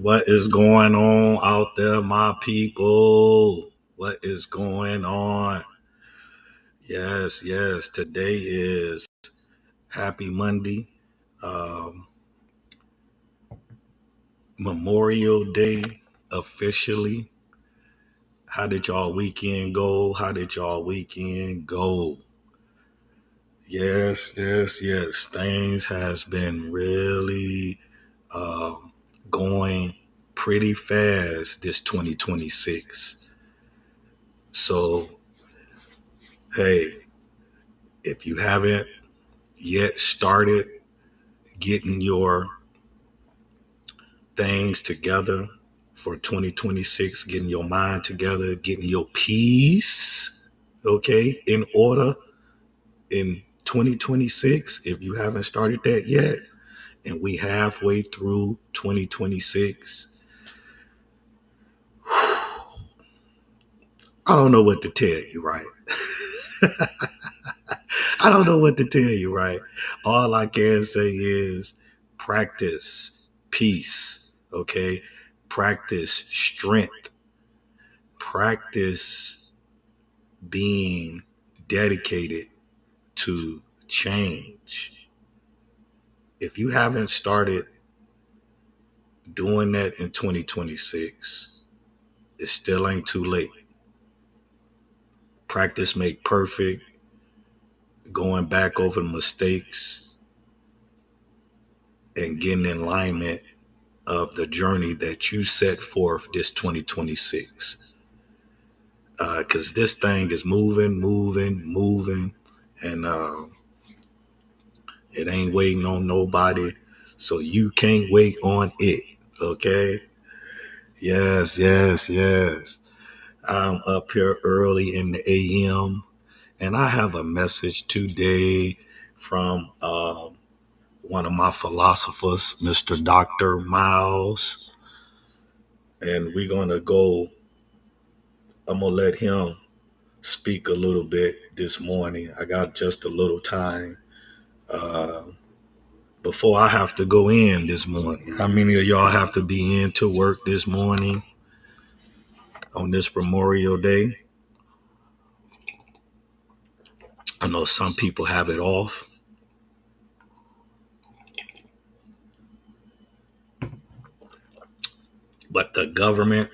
What is going on out there, my people? What is going on? Yes, yes. Today is Happy Monday, um, Memorial Day officially. How did y'all weekend go? How did y'all weekend go? Yes, yes, yes. Things has been really um, going pretty fast this 2026. So, hey, if you haven't yet started getting your things together for 2026, getting your mind together, getting your peace, okay, in order in 2026, if you haven't started that yet, and we halfway through 2026, I don't know what to tell you, right? I don't know what to tell you, right? All I can say is practice peace, okay? Practice strength, practice being dedicated to change. If you haven't started doing that in 2026, it still ain't too late. Practice make perfect, going back over the mistakes and getting in alignment of the journey that you set forth this 2026. Because this thing is moving, and it ain't waiting on nobody. So you can't wait on it. Okay? Yes, yes, yes. I'm up here early in the AM, and I have a message today from one of my philosophers, Mr. Dr. Miles. And we're going to go, I'm going to let him speak a little bit this morning. I got just a little time uh, before I have to go in this morning. How many of y'all have to be in to work this morning on this Memorial Day? I know some people have it off, but the government,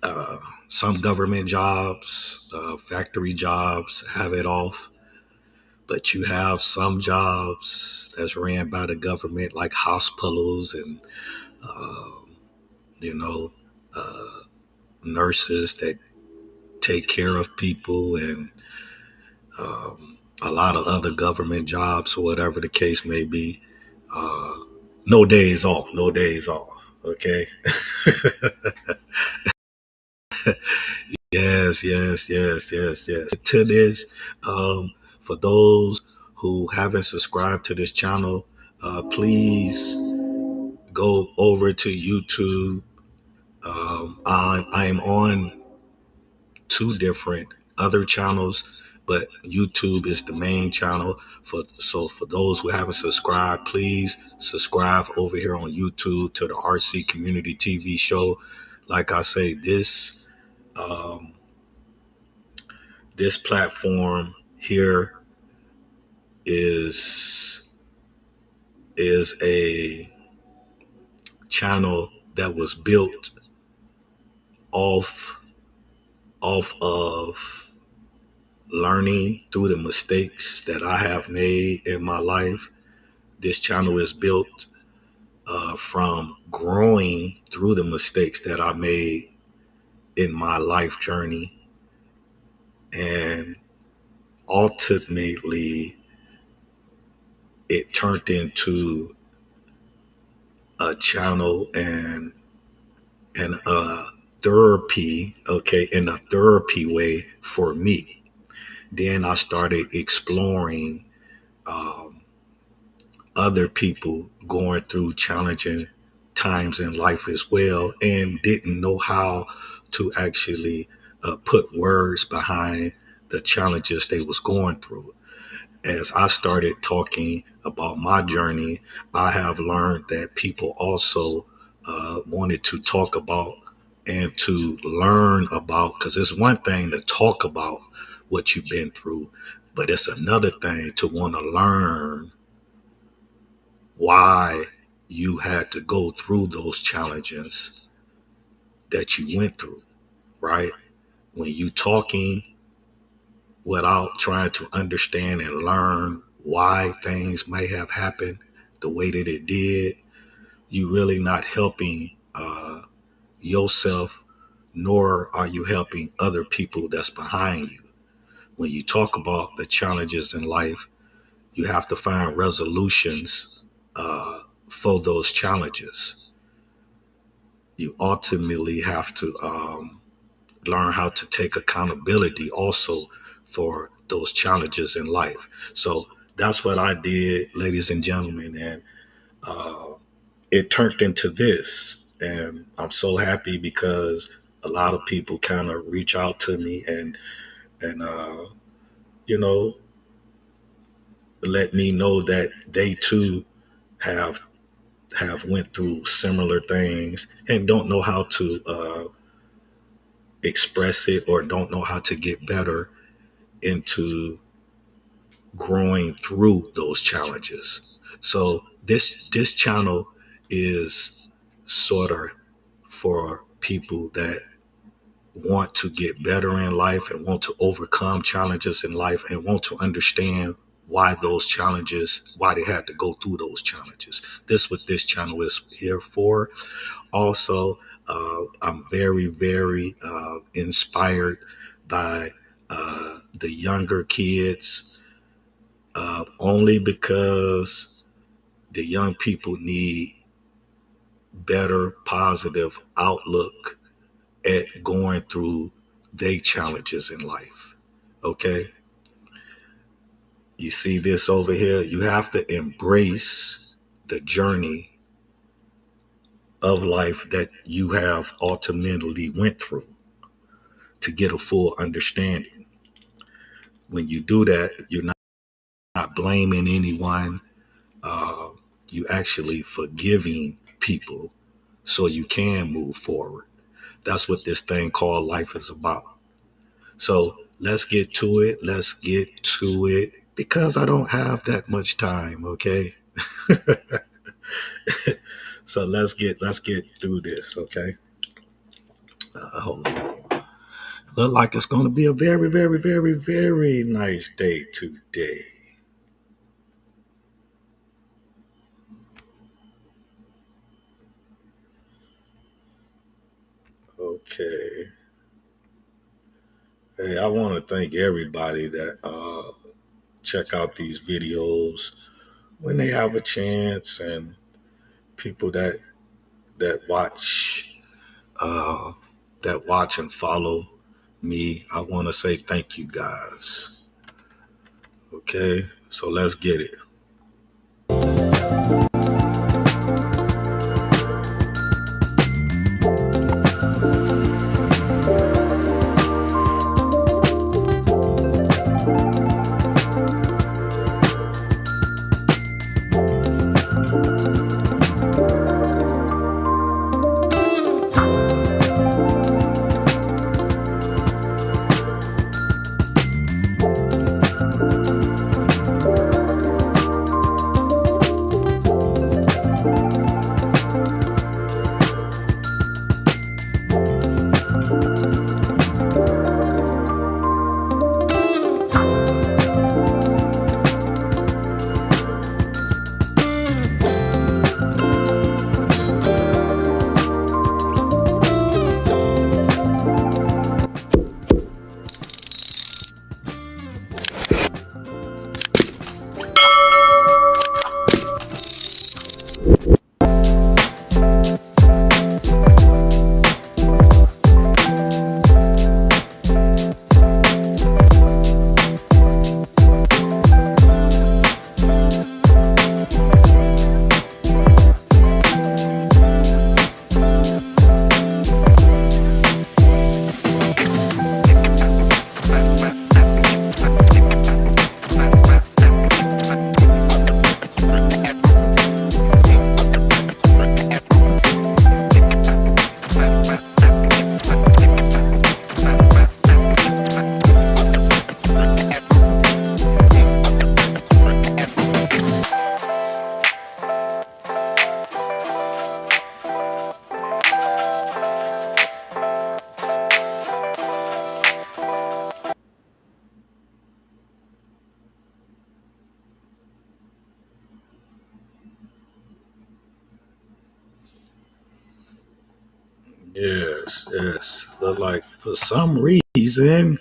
uh, some government jobs, factory jobs have it off. But you have some jobs that's ran by the government, like hospitals and, uh, you know, uh, nurses that take care of people, and a lot of other government jobs, or whatever the case may be. Uh, no days off, no days off. Okay. Yes, yes, yes, yes, yes. To this, for those who haven't subscribed to this channel, please go over to YouTube. I'm on two different other channels, but YouTube is the main channel. For those who haven't subscribed, please subscribe over here on YouTube to the RC Community TV show. Like I say, um, this platform here is a channel that was built off of learning through the mistakes that I have made in my life. This channel is built from growing through the mistakes that I made in my life journey, and ultimately it turned into a channel and a therapy, okay, in a therapy way for me. Then I started exploring um, other people going through challenging times in life as well, and didn't know how to actually put words behind the challenges they was going through. As I started talking about my journey, I have learned that people also wanted to talk about and to learn about, because it's one thing to talk about what you've been through, but it's another thing to want to learn why you had to go through those challenges that you went through, right? When you talking without trying to understand and learn why things may have happened the way that it did, you really not helping yourself, nor are you helping other people that's behind you. When you talk about the challenges in life, you have to find resolutions for those challenges. You ultimately have to learn how to take accountability also for those challenges in life. So that's what I did, ladies and gentlemen, and uh, it turned into this. And I'm so happy because a lot of people kind of reach out to me and you know let me know that they too have went through similar things and don't know how to express it or don't know how to get better into growing through those challenges. So this channel is sort of for people that want to get better in life and want to overcome challenges in life and want to understand why those challenges, why they had to go through those challenges. This what this channel is here for. Also, I'm very, very inspired by the younger kids, only because the young people need better, positive outlook at going through their challenges in life. Okay? You see this over here? You have to embrace the journey of life that you have ultimately went through to get a full understanding. When you do that, you're not blaming anyone. Uh, you actually forgiving people so you can move forward. That's what this thing called life is about. So let's get to it. Let's get to it because I don't have that much time. Okay. So let's get through this. Okay. Hold on. Look like it's going to be a very, very, very, very nice day today. Okay. Hey, I want to thank everybody that check out these videos when they have a chance, and people that watch uh, that watch and follow me. I want to say thank you guys. Okay, so let's get it. Yes, yes. But like for some reason,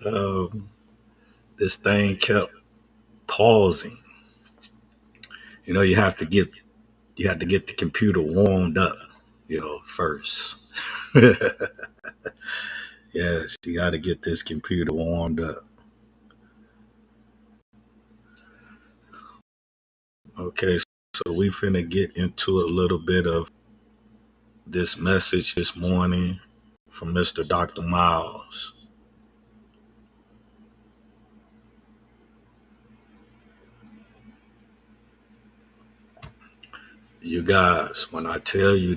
um, this thing kept pausing. You have to get the computer warmed up, first. Yes, you got to get this computer warmed up. Okay, so we finna get into a little bit of this message this morning from Mr. Dr. Miles. You guys, uh, when I tell you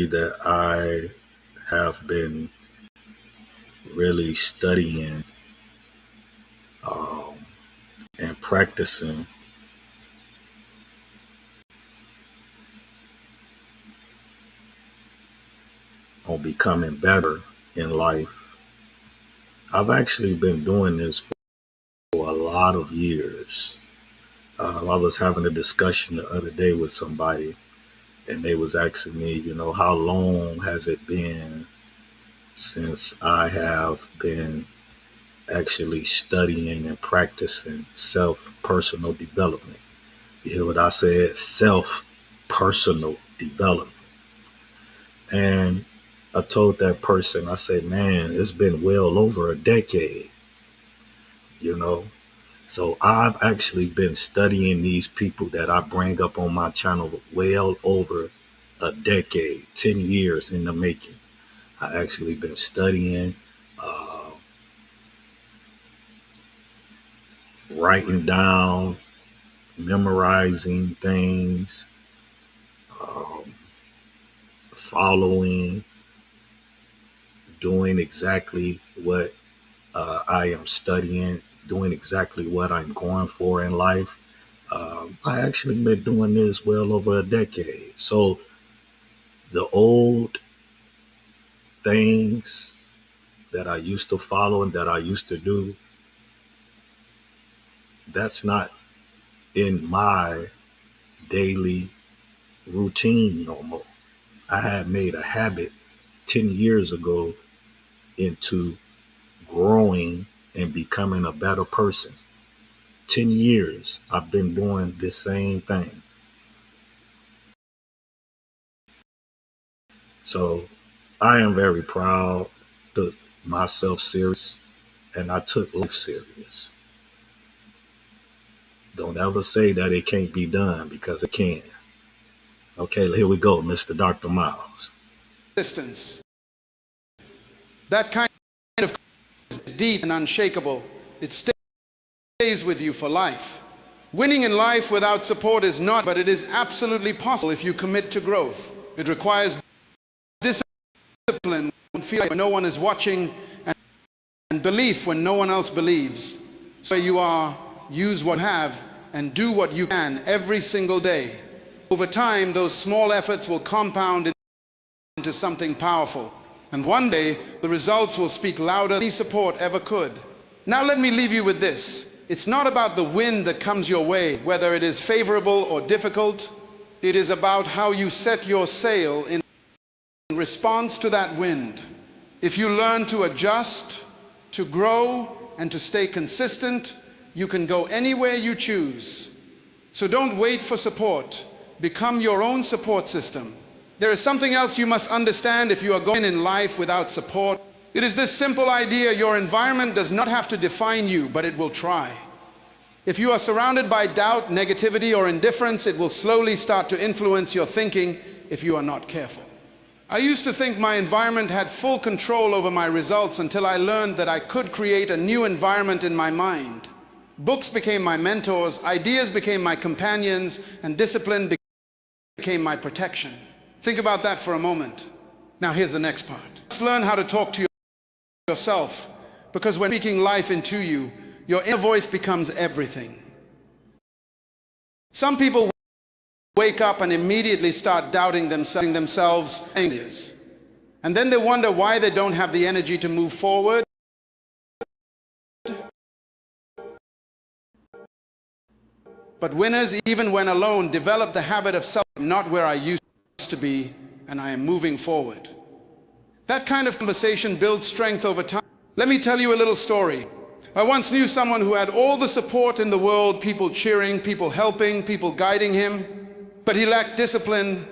that I have been really studying um, and practicing on becoming better in life, I've actually been doing this for a lot of years. I was having a discussion the other day with somebody, and they was asking me, how long has it been since I have been actually studying and practicing self personal development. You hear what I said? Self personal development. And I told that person, I said, man, it's been well over a decade, you know. So I've actually been studying these people that I bring up on my channel well over a decade, 10 years in the making. I actually been studying, uh, writing down, memorizing things, um, following, doing exactly what I am studying, doing exactly what I'm going for in life. I actually been doing this well over a decade. So the old things that I used to follow and that I used to do, that's not in my daily routine no more. I had made a habit 10 years ago into growing and becoming a better person. 10 years I've been doing this same thing. So I am very proud, took myself serious, and I took life serious. Don't ever say that it can't be done because it can. Okay, here we go, Mr. Dr. Miles. Distance. That kind of is deep and unshakable. It stays with you for life. Winning in life without support is not, but it is absolutely possible if you commit to growth. It requires discipline when no one is watching, and belief when no one else believes. So you are, use what you have and do what you can every single day. Over time, those small efforts will compound into something powerful. And one day, the results will speak louder than any support ever could. Now let me leave you with this. It's not about the wind that comes your way, whether it is favorable or difficult. It is about how you set your sail in response to that wind. If you learn to adjust, to grow, and to stay consistent, you can go anywhere you choose. So don't wait for support. Become your own support system. There is something else you must understand if you are going in life without support. It is this simple idea: your environment does not have to define you, but it will try. If you are surrounded by doubt, negativity, or indifference, it will slowly start to influence your thinking if you are not careful. I used to think my environment had full control over my results until I learned that I could create a new environment in my mind. Books became my mentors, ideas became my companions, and discipline became my protection. Think about that for a moment. Now here's the next part. Just learn how to talk to yourself, because when speaking life into you, your inner voice becomes everything. Some people wake up and immediately start doubting themselves, and then they wonder why they don't have the energy to move forward. But winners, even when alone, develop the habit of self, not where I used to be, and I am moving forward. That kind of conversation builds strength over time. Let me tell you a little story. I once knew someone who had all the support in the world, people cheering, people helping, people guiding him, but he lacked discipline,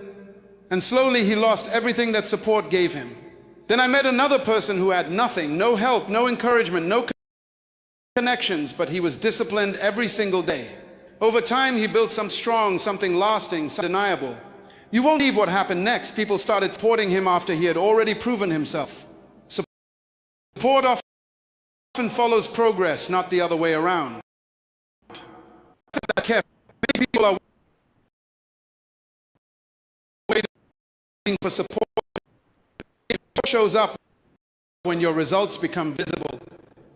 and slowly he lost everything that support gave him. Then I met another person who had nothing, no help, no encouragement, no connections, but he was disciplined every single day. Over time, he built something strong, something lasting, something undeniable. You won't believe what happened next. People started supporting him after he had already proven himself. Support often follows progress, not the other way around. Many people are waiting for support. It shows up when your results become visible.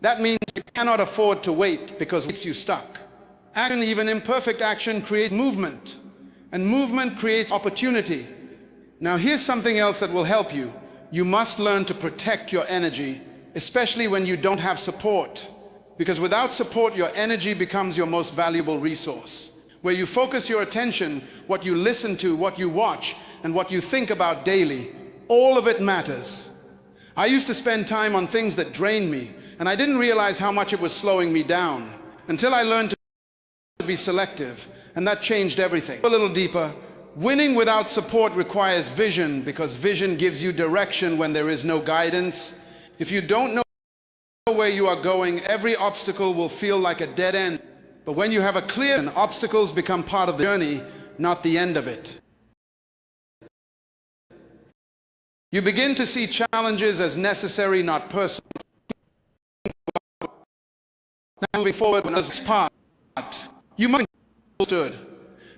That means you cannot afford to wait because it keeps you stuck. Action, even imperfect action, creates movement, and movement creates opportunity. Now here's something else that will help you. You must learn to protect your energy, especially when you don't have support. Because without support, your energy becomes your most valuable resource. Where you focus your attention, what you listen to, what you watch, and what you think about daily, all of it matters. I used to spend time on things that drained me, and I didn't realize how much it was slowing me down until I learned to be selective, and that changed everything. A little deeper, winning without support requires vision, because vision gives you direction when there is no guidance. If you don't know where you are going, every obstacle will feel like a dead end. But when you have a clear vision, obstacles become part of the journey, not the end of it. You begin to see challenges as necessary, not personal. Now moving forward, when others part, you must be understood.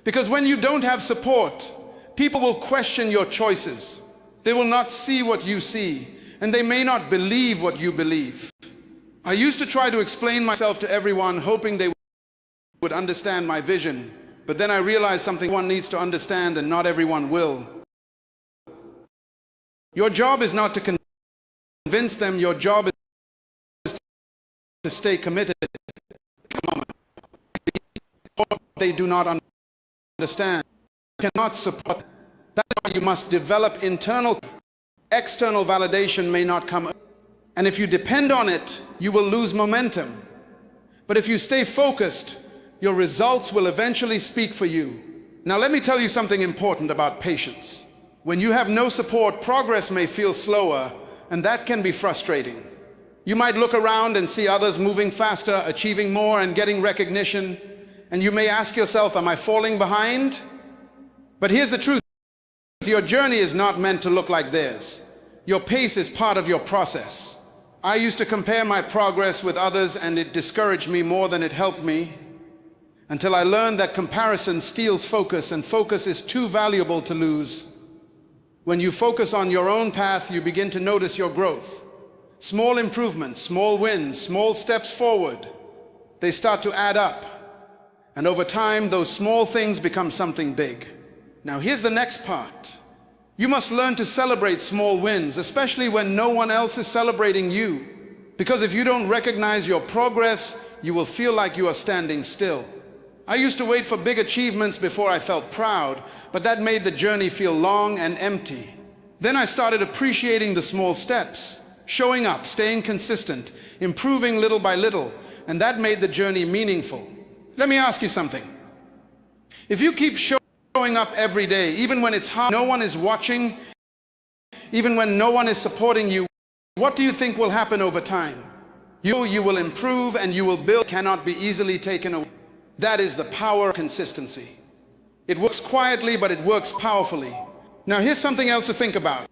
Because when you don't have support, people will question your choices. They will not see what you see, and they may not believe what you believe. I used to try to explain myself to everyone, hoping they would understand my vision. But then I realized something one needs to understand, and not everyone will. Your job is not to convince them, your job is to stay committed. They do not understand, cannot support. That's why you must develop internal. External validation may not come, and if you depend on it, you will lose momentum. But if you stay focused, your results will eventually speak for you. Now let me tell you something important about patience. When you have no support, progress may feel slower, and that can be frustrating. You might look around and see others moving faster, achieving more, and getting recognition. And you may ask yourself, am I falling behind? But here's the truth. Your journey is not meant to look like theirs. Your pace is part of your process. I used to compare my progress with others, and it discouraged me more than it helped me, until I learned that comparison steals focus, and focus is too valuable to lose. When you focus on your own path, you begin to notice your growth. Small improvements, small wins, small steps forward. They start to add up. And over time, those small things become something big. Now here's the next part. You must learn to celebrate small wins, especially when no one else is celebrating you. Because if you don't recognize your progress, you will feel like you are standing still. I used to wait for big achievements before I felt proud, but that made the journey feel long and empty. Then I started appreciating the small steps, showing up, staying consistent, improving little by little, and that made the journey meaningful. Let me ask you something. If you keep showing up every day, even when it's hard, no one is watching, even when no one is supporting you, what do you think will happen over time? You will improve, and you will build. Cannot be easily taken away. That is the power of consistency. It works quietly, but it works powerfully. Now here's something else to think about.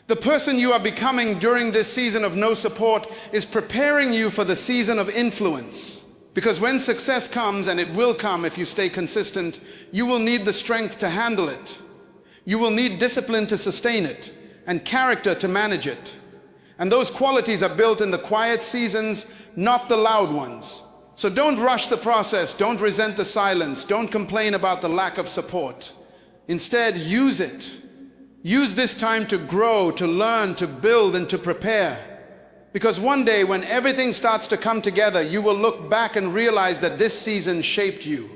The person you are becoming during this season of no support is preparing you for the season of influence. Because when success comes, and it will come if you stay consistent, you will need the strength to handle it. You will need discipline to sustain it, and character to manage it. And those qualities are built in the quiet seasons, not the loud ones. So don't rush the process, don't resent the silence, don't complain about the lack of support. Instead, use it. Use this time to grow, to learn, to build, and to prepare. Because one day when everything starts to come together, you will look back and realize that this season shaped you.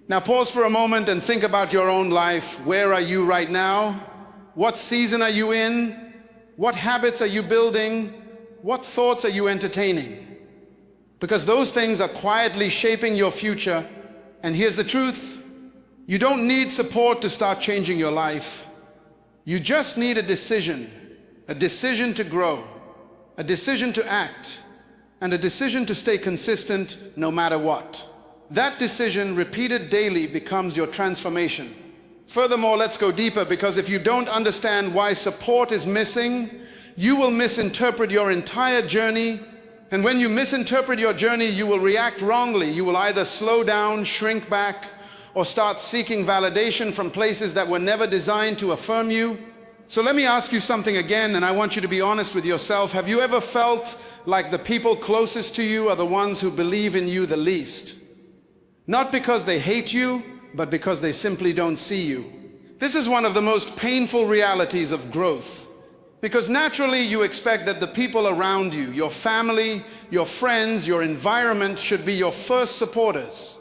Now pause for a moment and think about your own life. Where are you right now? What season are you in? What habits are you building? What thoughts are you entertaining? Because those things are quietly shaping your future. And here's the truth. You don't need support to start changing your life. You just need a decision to grow, a decision to act, and a decision to stay consistent no matter what. That decision, repeated daily, becomes your transformation. Furthermore, let's go deeper, because if you don't understand why support is missing, you will misinterpret your entire journey. And when you misinterpret your journey, you will react wrongly. You will either slow down, shrink back, or start seeking validation from places that were never designed to affirm you. So let me ask you something again, and I want you to be honest with yourself. Have you ever felt like the people closest to you are the ones who believe in you the least? Not because they hate you, but because they simply don't see you. This is one of the most painful realities of growth. Because naturally you expect that the people around you, your family, your friends, your environment should be your first supporters.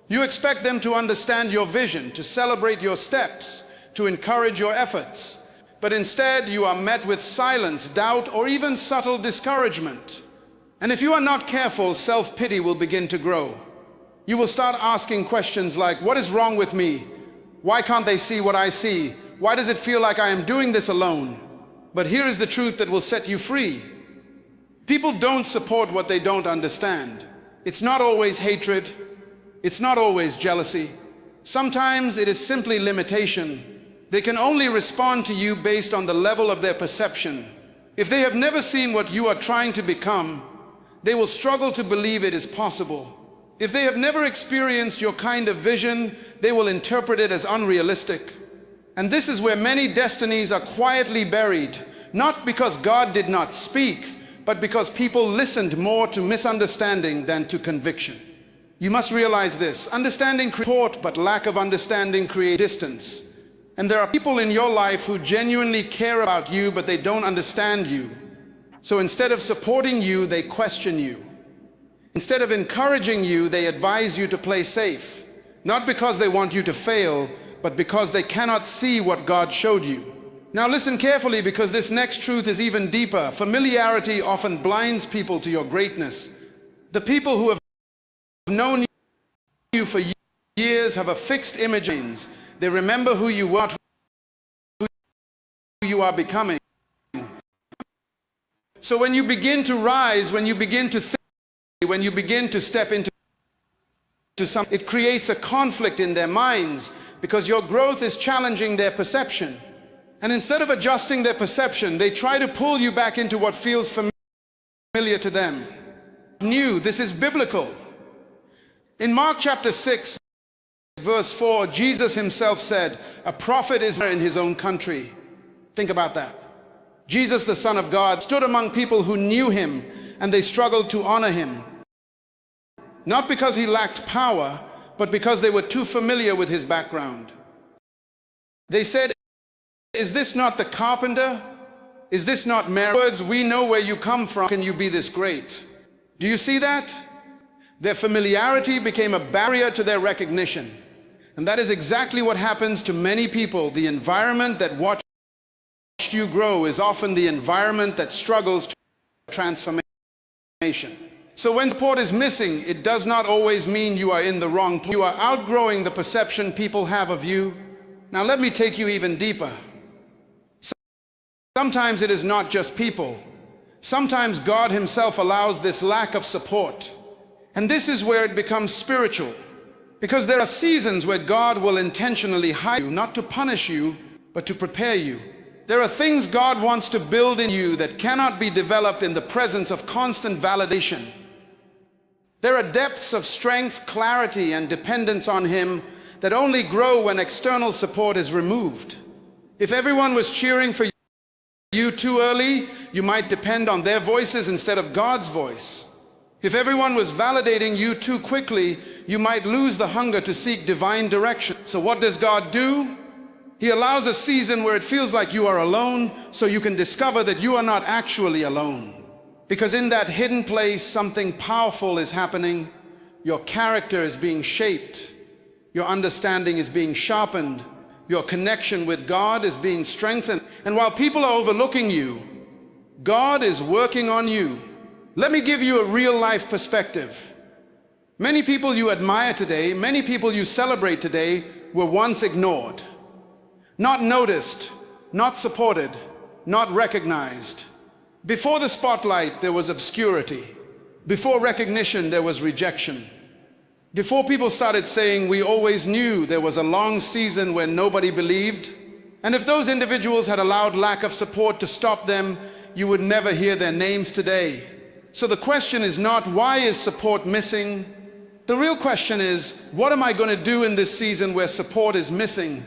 You expect them to understand your vision, to celebrate your steps, to encourage your efforts. But instead you are met with silence, doubt, or even subtle discouragement. And if you are not careful, self-pity will begin to grow. You will start asking questions like, what is wrong with me? Why can't they see what I see? Why does it feel like I am doing this alone? But here is the truth that will set you free. People don't support what they don't understand. It's not always hatred. It's not always jealousy. Sometimes it is simply limitation. They can only respond to you based on the level of their perception. If they have never seen what you are trying to become, they will struggle to believe it is possible. If they have never experienced your kind of vision, they will interpret it as unrealistic. And this is where many destinies are quietly buried, not because God did not speak, but because people listened more to misunderstanding than to conviction. You must realize this. Understanding creates support, but lack of understanding creates distance. And there are people in your life who genuinely care about you, but they don't understand you. So instead of supporting you, they question you. Instead of encouraging you, they advise you to play safe. Not because they want you to fail, but because they cannot see what God showed you. Now listen carefully, because this next truth is even deeper. Familiarity often blinds people to your greatness. The people who have known you for years have a fixed image. They remember who you were, who you are becoming. So when you begin to rise, when you begin to think, when you begin to step into something, it creates a conflict in their minds, because your growth is challenging their perception. And instead of adjusting their perception, they try to pull you back into what feels familiar to them. New, this is biblical. In Mark chapter 6, verse 4, Jesus himself said, a prophet is in his own country. Think about that. Jesus, the Son of God, stood among people who knew him, and they struggled to honor him. Not because he lacked power, but because they were too familiar with his background. They said, is this not the carpenter? Is this not Mary? Words, we know where you come from. Can you be this great? Do you see that? Their familiarity became a barrier to their recognition. And that is exactly what happens to many people. The environment that watched you grow is often the environment that struggles to transformation. So when support is missing, it does not always mean you are in the wrong place. You are outgrowing the perception people have of you. Now let me take you even deeper. Sometimes it is not just people. Sometimes God himself allows this lack of support. And this is where it becomes spiritual. Because there are seasons where God will intentionally hide you, not to punish you, but to prepare you. There are things God wants to build in you that cannot be developed in the presence of constant validation. There are depths of strength, clarity, and dependence on him that only grow when external support is removed. If everyone was cheering for you too early, you might depend on their voices instead of God's voice. If everyone was validating you too quickly, you might lose the hunger to seek divine direction. So what does God do? He allows a season where it feels like you are alone, so you can discover that you are not actually alone. Because in that hidden place, something powerful is happening. Your character is being shaped. Your understanding is being sharpened. Your connection with God is being strengthened. And while people are overlooking you, God is working on you. Let me give you a real life perspective. Many people you admire today, many people you celebrate today, were once ignored, not noticed, not supported, not recognized. Before the spotlight, there was obscurity. Before recognition, there was rejection. Before people started saying we always knew, there was a long season when nobody believed. And if those individuals had allowed lack of support to stop them, you would never hear their names today. So the question is not why is support missing? The real question is, what am I going to do in this season where support is missing?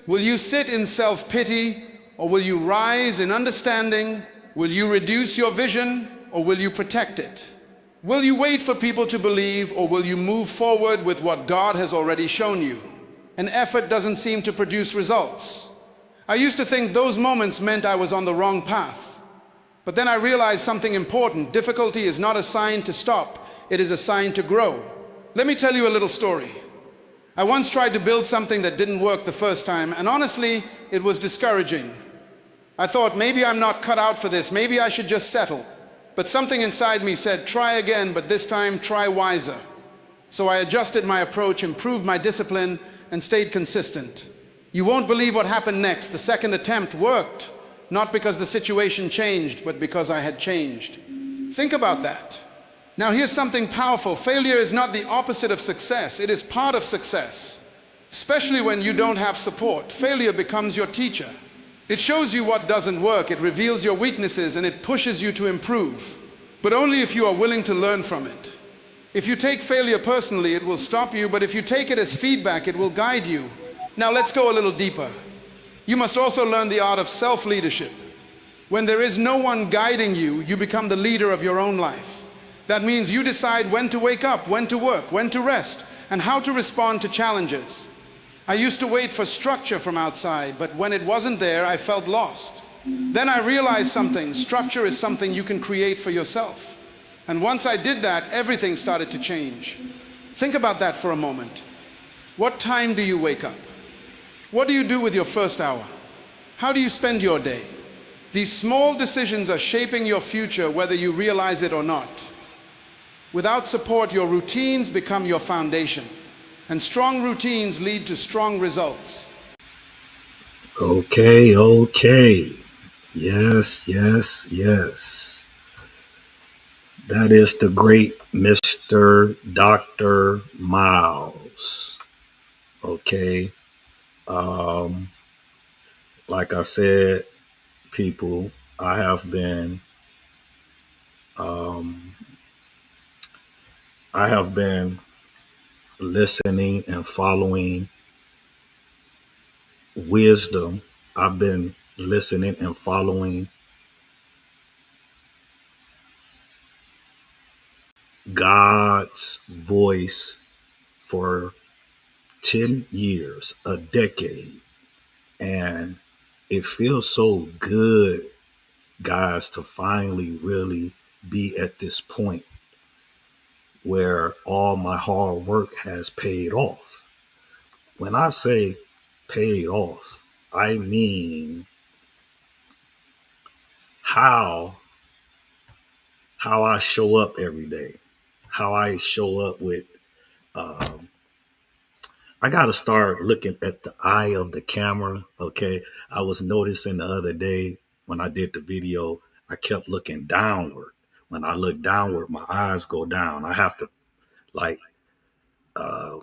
Will you sit in self-pity, or will you rise in understanding? Will you reduce your vision, or will you protect it? Will you wait for people to believe, or will you move forward with what God has already shown you? An effort doesn't seem to produce results. I used to think those moments meant I was on the wrong path. But then I realized something important. Difficulty is not a sign to stop. It is a sign to grow. Let me tell you a little story. I once tried to build something that didn't work the first time, and honestly, it was discouraging. I thought maybe I'm not cut out for this, maybe I should just settle. But something inside me said, try again, but this time try wiser. So I adjusted my approach, improved my discipline, and stayed consistent. You won't believe what happened next. The second attempt worked, not because the situation changed, but because I had changed. Think about that. Now here's something powerful. Failure is not the opposite of success. It is part of success. Especially when you don't have support. Failure becomes your teacher. It shows you what doesn't work. It reveals your weaknesses and it pushes you to improve. But only if you are willing to learn from it. If you take failure personally, it will stop you. But if you take it as feedback, it will guide you. Now let's go a little deeper. You must also learn the art of self-leadership. When there is no one guiding you, you become the leader of your own life. That means you decide when to wake up, when to work, when to rest, and how to respond to challenges. I used to wait for structure from outside, but when it wasn't there, I felt lost. Then I realized something. Structure is something you can create for yourself. And once I did that, everything started to change. Think about that for a moment. What time do you wake up? What do you do with your first hour? How do you spend your day? These small decisions are shaping your future, whether you realize it or not. Without support, your routines become your foundation. And strong routines lead to strong results. Okay, okay. Yes, yes, yes. That is the great Mr. Dr. Miles. Okay. Um, like I said, people, I have been um, I have been listening and following wisdom. I've been listening and following God's voice for 10 years, a decade. And it feels so good, guys, to finally really be at this point where all my hard work has paid off. When I say paid off, I mean how how I show up every day, how I show up with. Um, I got to start looking at the eye of the camera. Okay, I was noticing the other day when I did the video, I kept looking downward. When I look downward, my eyes go down. I have to like uh,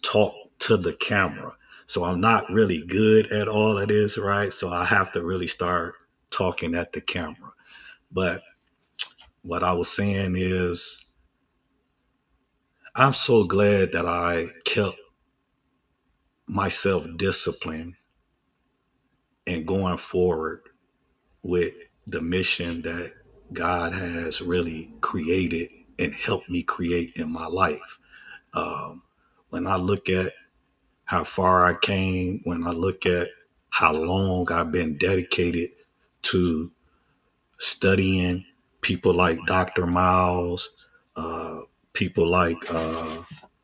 talk to the camera. So I'm not really good at all of this, right? So I have to really start talking at the camera. But what I was saying is, I'm so glad that I kept myself disciplined and going forward with the mission that God has really created and helped me create in my life. Um, when I look at how far I came, when I look at how long I've been dedicated to studying, people like Dr. Miles, uh, people like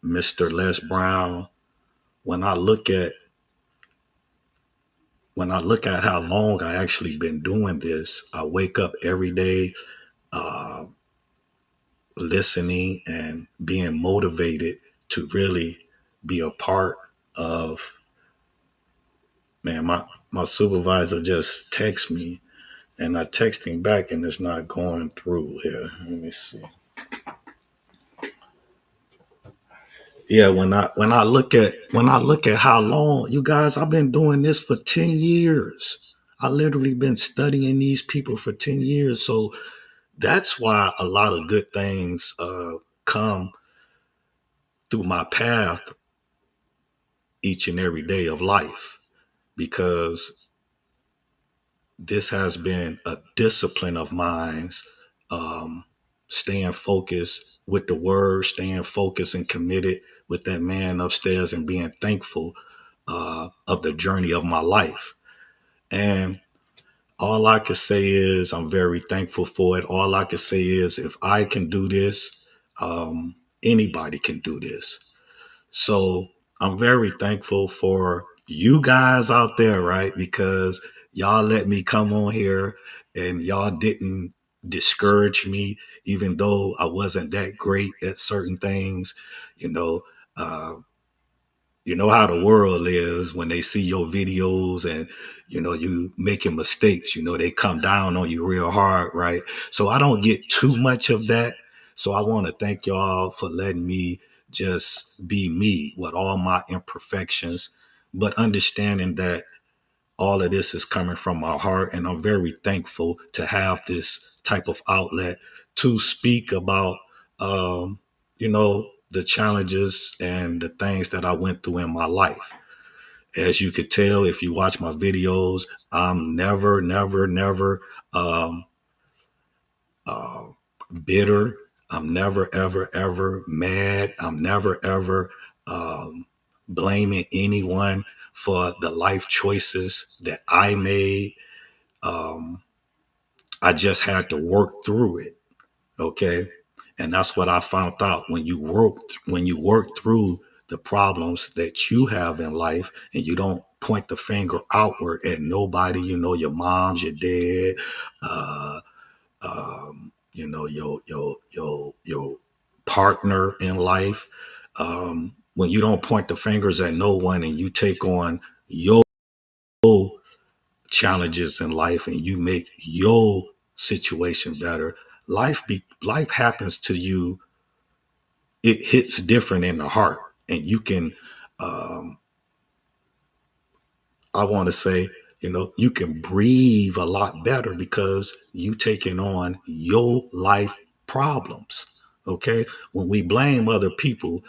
Mr. Les Brown. When I look at how long I actually been doing this, I wake up every day uh, listening and being motivated to really be a part of. Man, my supervisor just texts me, and I text him back, and it's not going through here. Let me see. Yeah, when I look at how long you guys, I've been doing this for 10 years. I literally been studying these people for 10 years, so that's why a lot of good things come through my path each and every day of life, because this has been a discipline of mine. Um, Staying focused with the word, staying focused and committed with that man upstairs, and being thankful of the journey of my life. And all I can say is I'm very thankful for it. All I can say is if I can do this, anybody can do this. So I'm very thankful for you guys out there, right? Because y'all let me come on here and y'all didn't discourage me, even though I wasn't that great at certain things. You know, uh, you know how the world is when they see your videos and you making mistakes. They come down on you real hard, right? So I don't get too much of that. So I want to thank y'all for letting me just be me with all my imperfections, but understanding that all of this is coming from my heart, and I'm very thankful to have this type of outlet to speak about the challenges and the things that I went through in my life. As you could tell if you watch my videos, I'm never um, uh, bitter. I'm never, ever mad. I'm never, ever blaming anyone for the life choices that I made. Um, I just had to work through it. Okay. And that's what I found out. When you work through the problems that you have in life, and you don't point the finger outward at nobody, your mom's, your dad, uh, your partner in life. When you don't point the fingers at no one, and you take on your challenges in life, and you make your situation better, life happens to you. It hits different in the heart, and you can um, I want to say, you can breathe a lot better because you taking on your life problems. Okay. When we blame other people,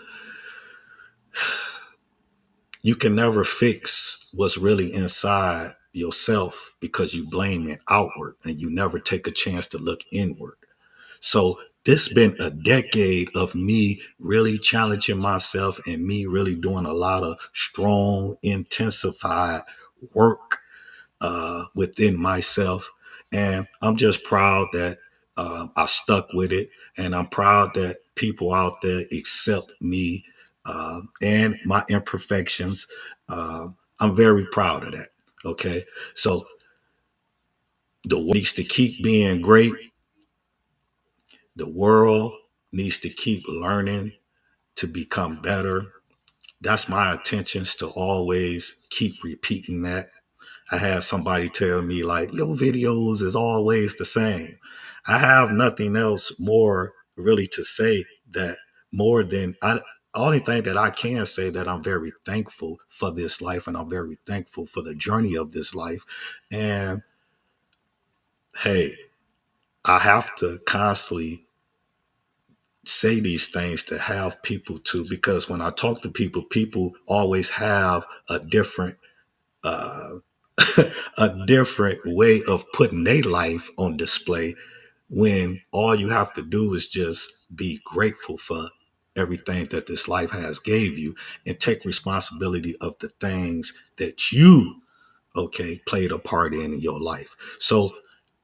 you can never fix what's really inside yourself, because you blame it outward and you never take a chance to look inward. So this been a decade of me really challenging myself, and me really doing a lot of strong, intensified work within myself. And I'm just proud that I stuck with it. And I'm proud that people out there accept me and my imperfections. I'm very proud of that. Okay. So the world needs to keep being great. The world needs to keep learning to become better. That's my intentions, to always keep repeating that. I had somebody tell me, like, your videos is always the same. I have nothing else more really to say, that more than I only thing that I can say, that I'm very thankful for this life, and I'm very thankful for the journey of this life. And hey, I have to constantly say these things to have people to, because when I talk to people, people always have a different uh, a different way of putting their life on display, when all you have to do is just be grateful for everything that this life has gave you, and take responsibility of the things that you played a part in your life. So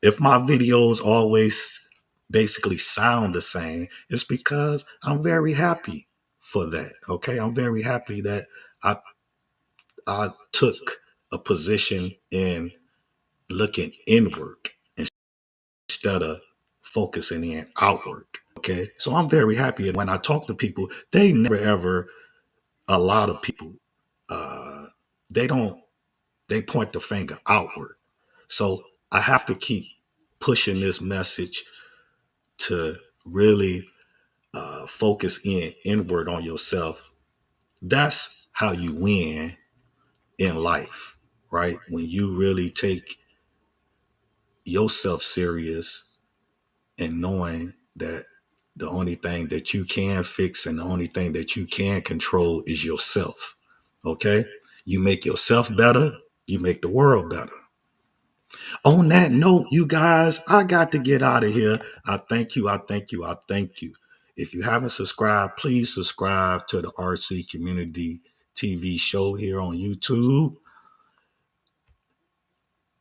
if my videos always basically sound the same, it's because I'm very happy for that. Okay. I'm very happy that I I took a position in looking inward instead of focusing in outward. Okay. So I'm very happy. And when I talk to people, they never ever, a lot of people, uh, they don't, they point the finger outward. So I have to keep pushing this message to really focus in inward on yourself. That's how you win in life, right? When you really take yourself serious and knowing that the only thing that you can fix and the only thing that you can control is yourself. Okay? You make yourself better, you make the world better. On that note, you guys, I got to get out of here. I thank you. I thank you. I thank you. If you haven't subscribed, please subscribe to the RC Community TV show here on YouTube.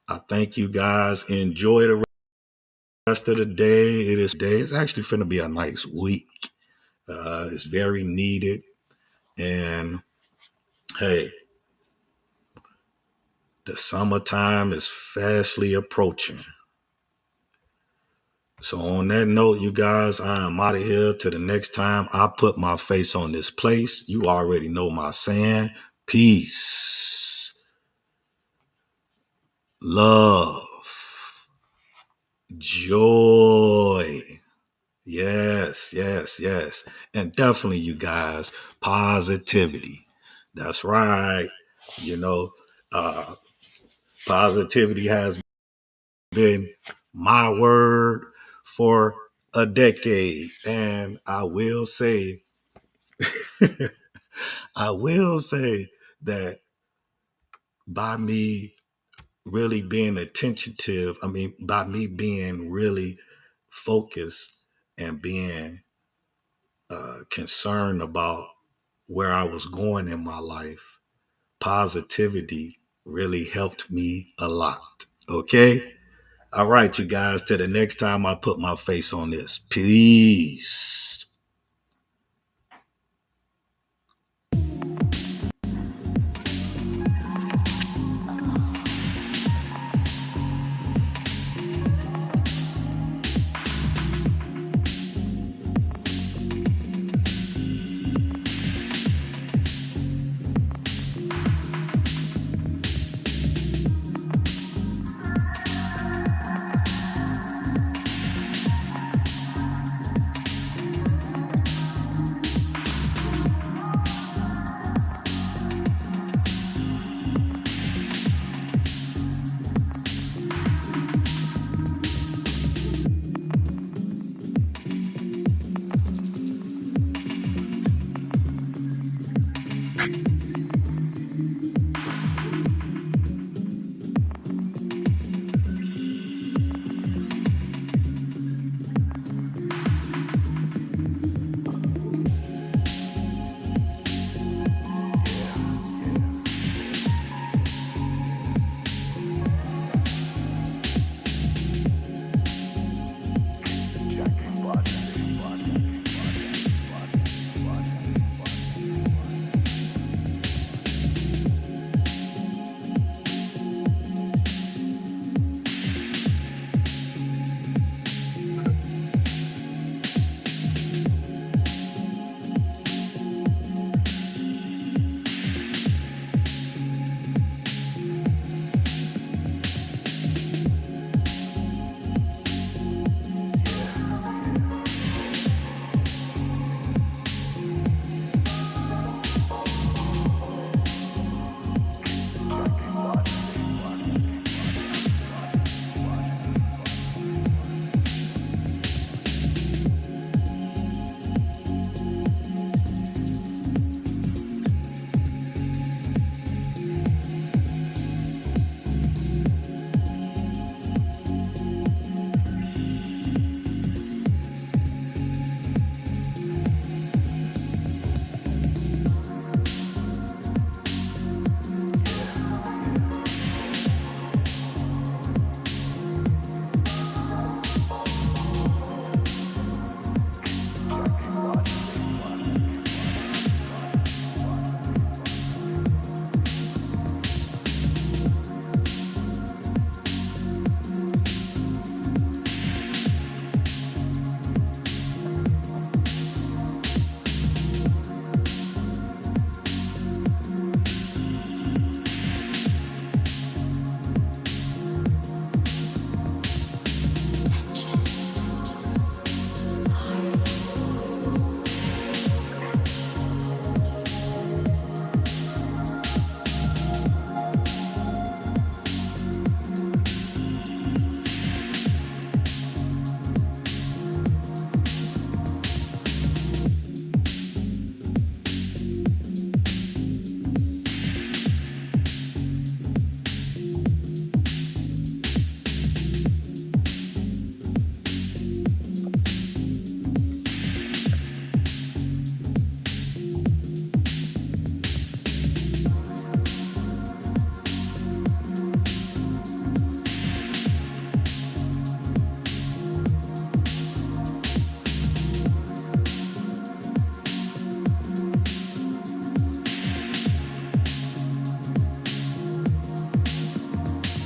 I thank you guys. Enjoy the rest of the day. It's actually going to be a nice week. It's very needed. And hey, the summertime is fastly approaching. So on that note, you guys, I am out of here. To the next time I put my face on this place. You already know my saying. Peace, love, joy. Yes, yes, yes. And definitely, you guys, positivity. That's right. You know, uh, positivity has been my word for a decade. And I will say that by me really being attentive, I mean, by me being really focused and being concerned about where I was going in my life, positivity really helped me a lot. Okay. All right, you guys, till the next time I put my face on this. Peace.